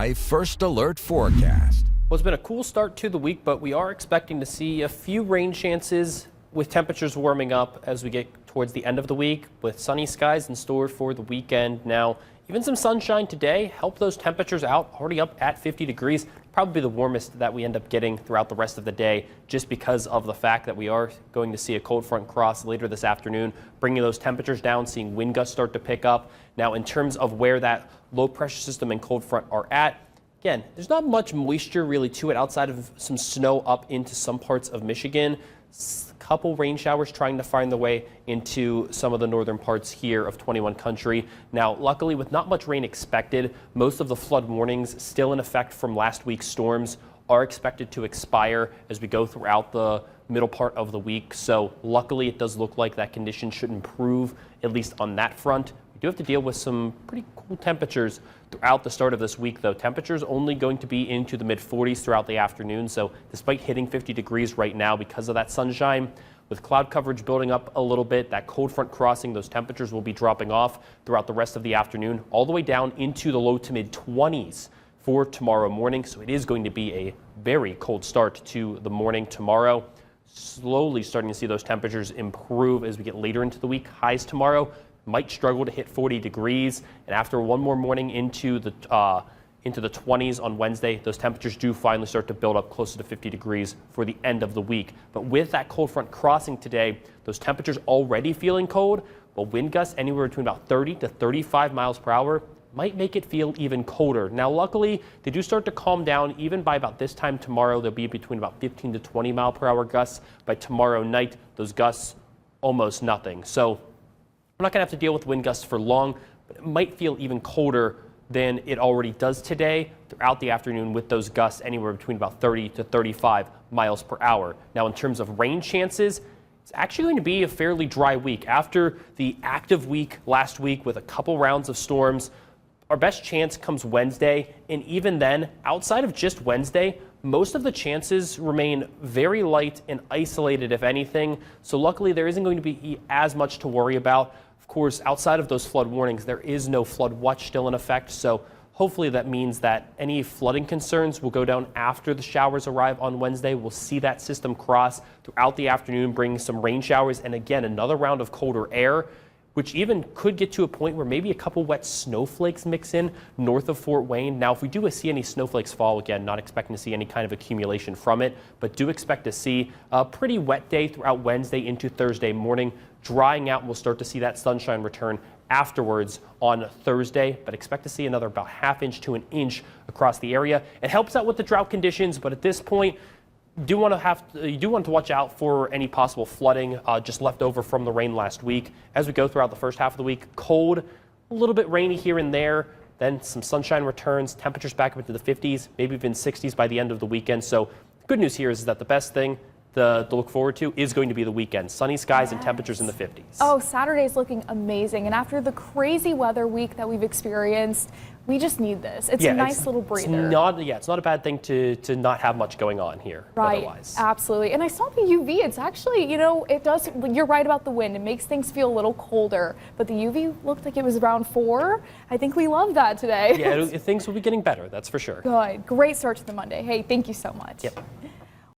A first alert forecast. Well, it's been a cool start to the week, but we are expecting to see a few rain chances with temperatures warming up as we get towards the end of the week, with sunny skies in store for the weekend. Now, even some sunshine today help those temperatures out, already up at 50 degrees. Probably the warmest that we end up getting throughout the rest of the day, just because of the fact that we are going to see a cold front cross later this afternoon, bringing those temperatures down, seeing wind gusts start to pick up. Now, in terms of where that low pressure system and cold front are at, again, there's not much moisture really to it outside of some snow up into some parts of Michigan. A couple rain showers trying to find their way into some of the northern parts here of 21 country. Now, luckily, with not much rain expected, most of the flood warnings still in effect from last week's storms are expected to expire as we go throughout the middle part of the week. So luckily, it does look like that condition should improve, at least on that front. We do have to deal with some pretty cool temperatures throughout the start of this week, though. Temperatures only going to be into the mid-40s throughout the afternoon. So despite hitting 50 degrees right now because of that sunshine, with cloud coverage building up a little bit, that cold front crossing, those temperatures will be dropping off throughout the rest of the afternoon, all the way down into the low to mid-20s for tomorrow morning. So it is going to be a very cold start to the morning tomorrow. Slowly starting to see those temperatures improve as we get later into the week. Highs tomorrow might struggle to hit 40 degrees, and after one more morning into the 20s on Wednesday, those temperatures do finally start to build up closer to 50 degrees for the end of the week. But with that cold front crossing today, those temperatures already feeling cold, but wind gusts anywhere between about 30 to 35 miles per hour might make it feel even colder. Now, luckily, they do start to calm down. Even by about this time tomorrow, they'll be between about 15 to 20 mile per hour gusts. By tomorrow night, those gusts almost nothing. So we're not going to have to deal with wind gusts for long, but it might feel even colder than it already does today throughout the afternoon, with those gusts anywhere between about 30 to 35 miles per hour. Now, in terms of rain chances, it's actually going to be a fairly dry week. After the active week last week with a couple rounds of storms, our best chance comes Wednesday, and even then, outside of just Wednesday, most of the chances remain very light and isolated, if anything. So luckily, there isn't going to be as much to worry about. Of course, outside of those flood warnings, there is no flood watch still in effect. So hopefully that means that any flooding concerns will go down after the showers arrive on Wednesday. We'll see that system cross throughout the afternoon, bringing some rain showers, and again, another round of colder air, which even could get to a point where maybe a couple wet snowflakes mix in north of Fort Wayne. Now, if we do see any snowflakes fall, again, not expecting to see any kind of accumulation from it, but do expect to see a pretty wet day throughout Wednesday into Thursday morning. Drying out, and we'll start to see that sunshine return afterwards on Thursday, but expect to see another about ½ inch to an inch across the area. It helps out with the drought conditions, but at this point, you do want to watch out for any possible flooding just left over from the rain last week. As we go throughout the first half of the week, cold, a little bit rainy here and there, then some sunshine returns, temperatures back up into the 50s, maybe even 60s by the end of the weekend. So good news here is that the best thing to look forward to is going to be the weekend. Sunny skies and temperatures in the 50s. Oh, Saturday's looking amazing. And after the crazy weather week that we've experienced, we just need this. It's a nice little breather. It's not a bad thing to not have much going on here. Right, otherwise. Absolutely. And I saw the UV. It's actually, it does, you're right about the wind. It makes things feel a little colder. But the UV looked like it was around 4. I think we love that today. Yeah, things will be getting better, that's for sure. Good. Great start to the Monday. Hey, thank you so much. Yep.